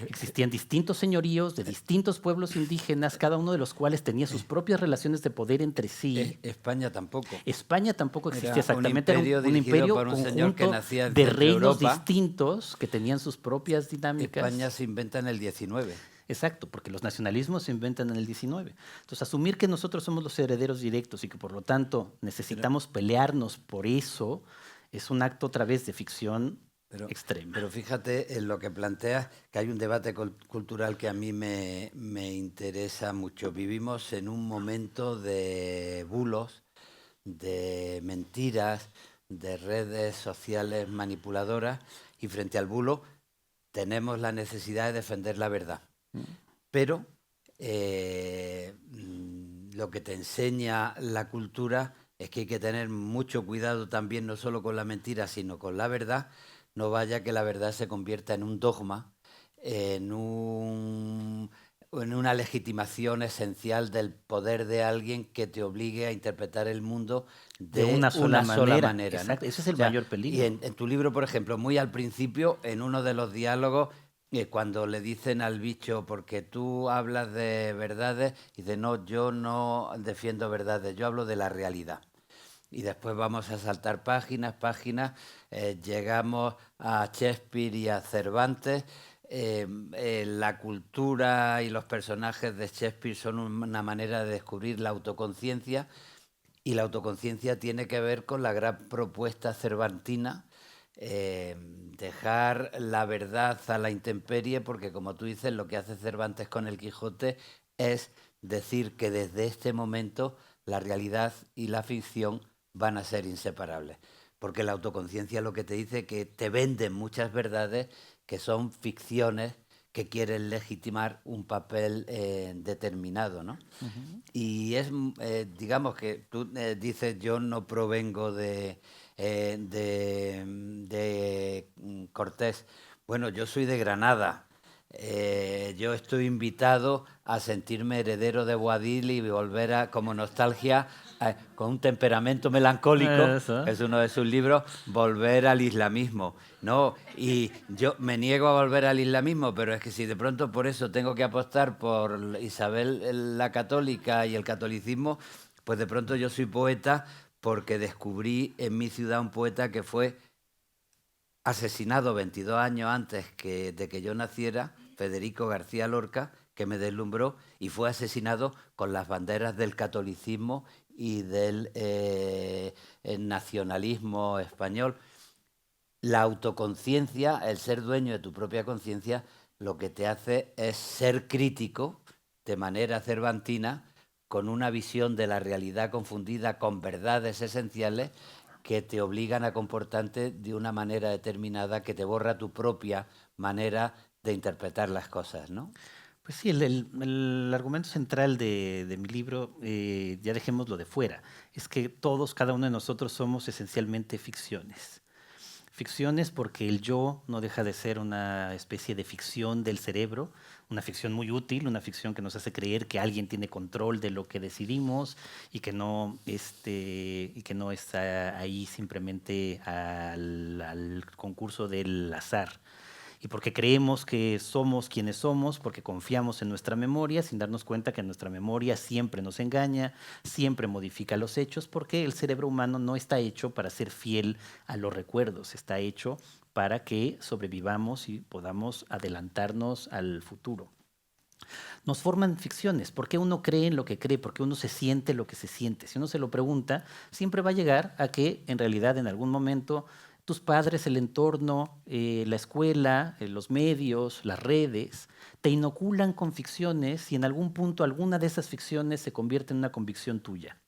Speaker 3: Existían distintos señoríos de distintos pueblos indígenas, cada uno de los cuales tenía sus propias relaciones de poder entre sí.
Speaker 2: España tampoco.
Speaker 3: España tampoco existía
Speaker 2: Era
Speaker 3: exactamente,
Speaker 2: un imperio
Speaker 3: era un
Speaker 2: dirigido
Speaker 3: imperio
Speaker 2: por un señor que
Speaker 3: conjunto
Speaker 2: nacía en
Speaker 3: de
Speaker 2: Centro
Speaker 3: reinos
Speaker 2: Europa.
Speaker 3: distintos que tenían sus propias dinámicas.
Speaker 2: España se inventa en el 19.
Speaker 3: Exacto, porque los nacionalismos se inventan en el 19. Entonces, asumir que nosotros somos los herederos directos y que por lo tanto necesitamos pelearnos por eso es un acto otra vez de ficción extrema.
Speaker 2: Pero fíjate en lo que planteas, que hay un debate cultural que a mí me interesa mucho. Vivimos en un momento de bulos, de mentiras, de redes sociales manipuladoras, y frente al bulo tenemos la necesidad de defender la verdad. Pero lo que te enseña la cultura es que hay que tener mucho cuidado también, no solo con la mentira, sino con la verdad. No vaya que la verdad se convierta en un dogma, en una legitimación esencial del poder de alguien que te obligue a interpretar el mundo de una sola manera, ¿no?
Speaker 3: Exacto, ese es el mayor peligro.
Speaker 2: Y en tu libro, por ejemplo, muy al principio, en uno de los diálogos, cuando le dicen al bicho, porque tú hablas de verdades, y dice, no, yo no defiendo verdades, yo hablo de la realidad. Y después vamos a saltar páginas, llegamos a Shakespeare y a Cervantes. La cultura y los personajes de Shakespeare son una manera de descubrir la autoconciencia, y la autoconciencia tiene que ver con la gran propuesta cervantina, dejar la verdad a la intemperie, porque como tú dices, lo que hace Cervantes con el Quijote es decir que desde este momento la realidad y la ficción van a ser inseparables, porque la autoconciencia lo que te dice es que te venden muchas verdades que son ficciones que quieren legitimar un papel determinado, ¿no? Y es, digamos que tú dices, yo no provengo de Cortés. Bueno, yo soy de Granada. Yo estoy invitado a sentirme heredero de Boadil y volver a, como nostalgia, con un temperamento melancólico, es uno de sus libros, volver al islamismo. No, y yo me niego a volver al islamismo, pero es que si de pronto por eso tengo que apostar por Isabel la Católica y el catolicismo, pues de pronto yo soy poeta porque descubrí en mi ciudad un poeta que fue asesinado 22 años antes de que yo naciera, Federico García Lorca, que me deslumbró, y fue asesinado con las banderas del catolicismo y del el nacionalismo español. La autoconciencia, el ser dueño de tu propia conciencia, lo que te hace es ser crítico de manera cervantina, con una visión de la realidad confundida con verdades esenciales que te obligan a comportarte de una manera determinada, que te borra tu propia manera de interpretar las cosas, ¿no?
Speaker 3: Pues sí, el argumento central de mi libro, ya dejémoslo de fuera, es que todos, cada uno de nosotros somos esencialmente ficciones. Ficciones porque el yo no deja de ser una especie de ficción del cerebro, una ficción muy útil, una ficción que nos hace creer que alguien tiene control de lo que decidimos y que no está ahí simplemente al concurso del azar. Y porque creemos que somos quienes somos, porque confiamos en nuestra memoria, sin darnos cuenta que nuestra memoria siempre nos engaña, siempre modifica los hechos, porque el cerebro humano no está hecho para ser fiel a los recuerdos, está hecho para que sobrevivamos y podamos adelantarnos al futuro. Nos forman ficciones. ¿Por qué uno cree en lo que cree? ¿Por qué uno se siente lo que se siente? Si uno se lo pregunta, siempre va a llegar a que en realidad en algún momento tus padres, el entorno, la escuela, los medios, las redes, te inoculan con ficciones y en algún punto alguna de esas ficciones se convierte en una convicción tuya.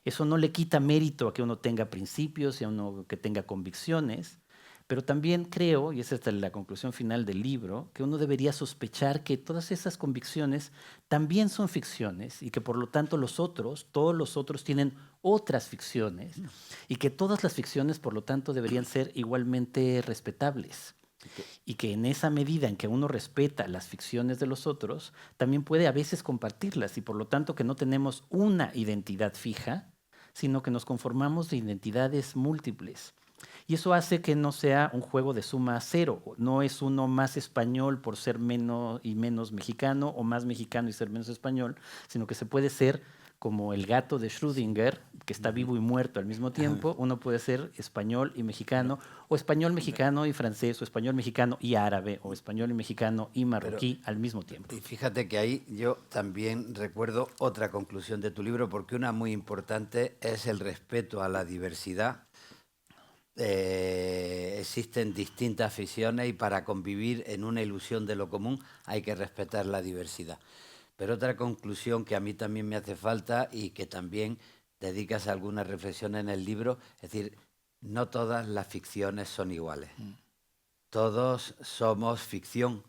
Speaker 3: Eso no le quita mérito a que uno tenga principios y a uno que tenga convicciones, Pero también creo, y esa es la conclusión final del libro, que uno debería sospechar que todas esas convicciones también son ficciones y que por lo tanto todos los otros tienen otras ficciones y que todas las ficciones por lo tanto deberían ser igualmente respetables. Y que en esa medida en que uno respeta las ficciones de los otros, también puede a veces compartirlas y por lo tanto que no tenemos una identidad fija, sino que nos conformamos de identidades múltiples. Y eso hace que no sea un juego de suma cero. No es uno más español por ser menos y menos mexicano o más mexicano y ser menos español, sino que se puede ser como el gato de Schrödinger, que está vivo y muerto al mismo tiempo. Uno puede ser español y mexicano, o español mexicano y francés, o español mexicano y árabe, o español y mexicano y marroquí al mismo tiempo.
Speaker 2: Y fíjate que ahí yo también recuerdo otra conclusión de tu libro, porque una muy importante es el respeto a la diversidad. Existen distintas aficiones y para convivir en una ilusión de lo común hay que respetar la diversidad. Pero otra conclusión que a mí también me hace falta y que también dedicas algunas reflexiones en el libro, es decir, no todas las ficciones son iguales. Todos somos ficción,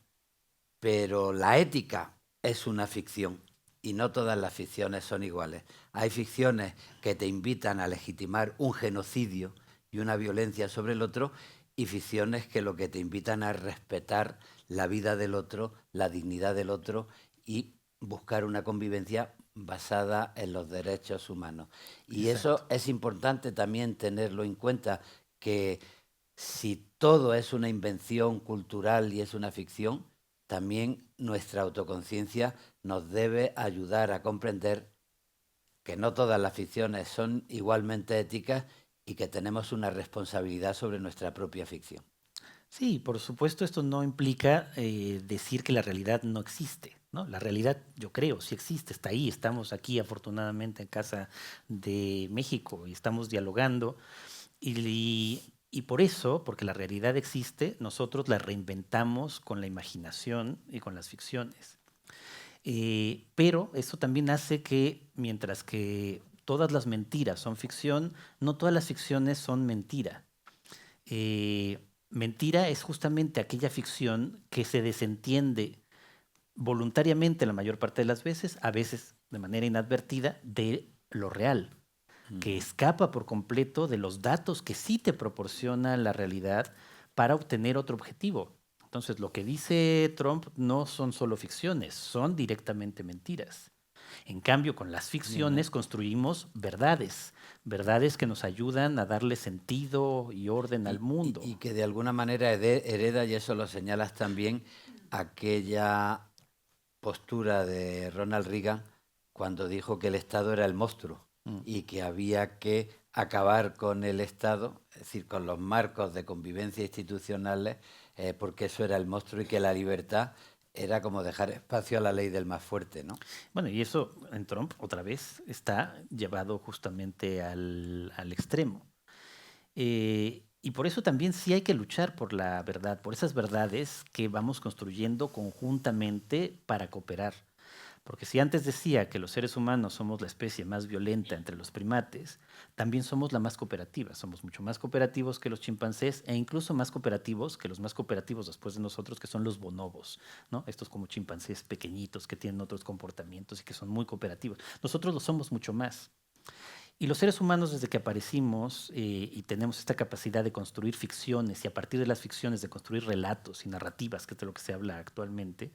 Speaker 2: pero la ética es una ficción y no todas las ficciones son iguales. Hay ficciones que te invitan a legitimar un genocidio y una violencia sobre el otro y ficciones que lo que te invitan a respetar la vida del otro, la dignidad del otro y buscar una convivencia basada en los derechos humanos. Y
Speaker 3: Exacto.
Speaker 2: eso es importante también tenerlo en cuenta, que si todo es una invención cultural y es una ficción, también nuestra autoconciencia nos debe ayudar a comprender que no todas las ficciones son igualmente éticas y que tenemos una responsabilidad sobre nuestra propia ficción.
Speaker 3: Sí, por supuesto, esto no implica decir que la realidad no existe, ¿no? La realidad, yo creo, sí existe, está ahí, estamos aquí afortunadamente en Casa de México y estamos dialogando y por eso, porque la realidad existe, nosotros la reinventamos con la imaginación y con las ficciones. Pero eso también hace que, mientras que todas las mentiras son ficción, no todas las ficciones son mentira. Mentira es justamente aquella ficción que se desentiende voluntariamente la mayor parte de las veces, a veces de manera inadvertida, de lo real, que escapa por completo de los datos que sí te proporciona la realidad para obtener otro objetivo. Entonces, lo que dice Trump no son solo ficciones, son directamente mentiras. En cambio, con las ficciones construimos verdades, verdades que nos ayudan a darle sentido y orden al mundo.
Speaker 2: Y que de alguna manera hereda, y eso lo señalas también, aquella postura de Ronald Reagan cuando dijo que el Estado era el monstruo y que había que acabar con el Estado, es decir, con los marcos de convivencia institucionales, porque eso era el monstruo y que la libertad era como dejar espacio a la ley del más fuerte, ¿no?
Speaker 3: Bueno, y eso en Trump otra vez está llevado justamente al extremo. Y por eso también sí hay que luchar por la verdad, por esas verdades que vamos construyendo conjuntamente para cooperar. Porque si antes decía que los seres humanos somos la especie más violenta entre los primates, también somos la más cooperativa. Somos mucho más cooperativos que los chimpancés e incluso más cooperativos que los más cooperativos después de nosotros, que son los bonobos, ¿no? Estos como chimpancés pequeñitos que tienen otros comportamientos y que son muy cooperativos. Nosotros lo somos mucho más. Y los seres humanos, desde que aparecimos y tenemos esta capacidad de construir ficciones y a partir de las ficciones de construir relatos y narrativas, que es de lo que se habla actualmente,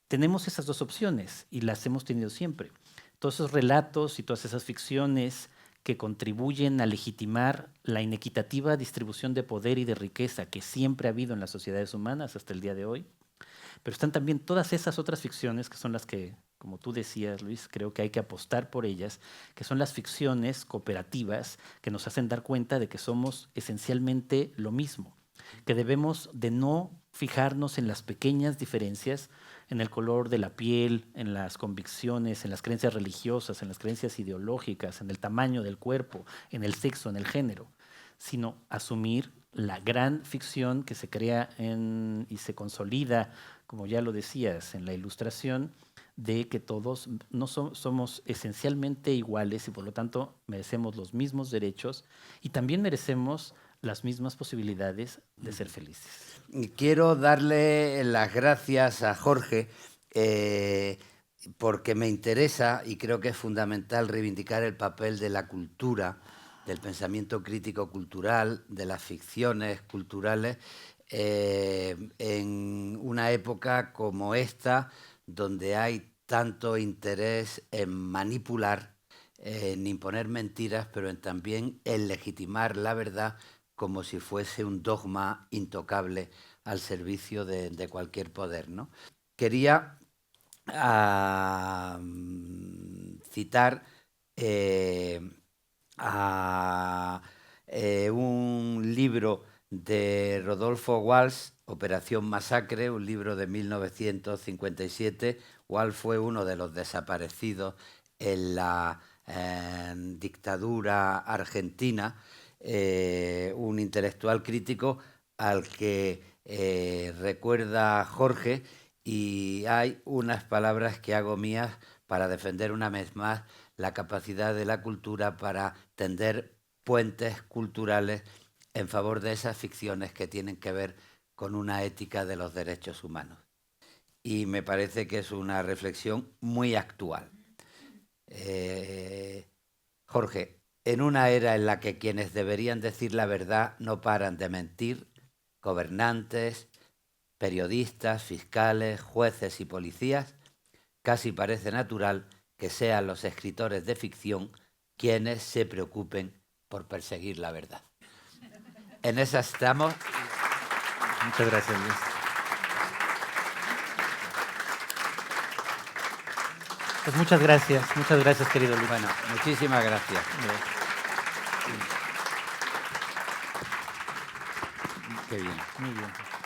Speaker 3: tenemos esas dos opciones y las hemos tenido siempre. Todos esos relatos y todas esas ficciones que contribuyen a legitimar la inequitativa distribución de poder y de riqueza que siempre ha habido en las sociedades humanas hasta el día de hoy. Pero están también todas esas otras ficciones que son las que, como tú decías, Luis, creo que hay que apostar por ellas, que son las ficciones cooperativas que nos hacen dar cuenta de que somos esencialmente lo mismo, que debemos de no fijarnos en las pequeñas diferencias, en el color de la piel, en las convicciones, en las creencias religiosas, en las creencias ideológicas, en el tamaño del cuerpo, en el sexo, en el género, sino asumir la gran ficción que se crea y se consolida, como ya lo decías, en la Ilustración, de que todos no somos esencialmente iguales y por lo tanto merecemos los mismos derechos y también merecemos las mismas posibilidades de ser felices.
Speaker 2: Quiero darle las gracias a Jorge porque me interesa y creo que es fundamental reivindicar el papel de la cultura, del pensamiento crítico cultural, de las ficciones culturales, en una época como esta, donde hay tanto interés en manipular, en imponer mentiras, pero también en legitimar la verdad como si fuese un dogma intocable al servicio de cualquier poder, ¿no? Quería citar un libro de Rodolfo Walsh, Operación Masacre, un libro de 1957. Walsh fue uno de los desaparecidos en la dictadura argentina, un intelectual crítico al que recuerda Jorge, y hay unas palabras que hago mías para defender una vez más la capacidad de la cultura para tender puentes culturales en favor de esas ficciones que tienen que ver con una ética de los derechos humanos. Y me parece que es una reflexión muy actual. Jorge, en una era en la que quienes deberían decir la verdad no paran de mentir, gobernantes, periodistas, fiscales, jueces y policías, casi parece natural que sean los escritores de ficción quienes se preocupen por perseguir la verdad. En esa estamos.
Speaker 3: Muchas gracias, Luis. Pues muchas gracias, querido Luis.
Speaker 2: Bueno, muchísimas gracias. Qué bien.
Speaker 3: Muy bien.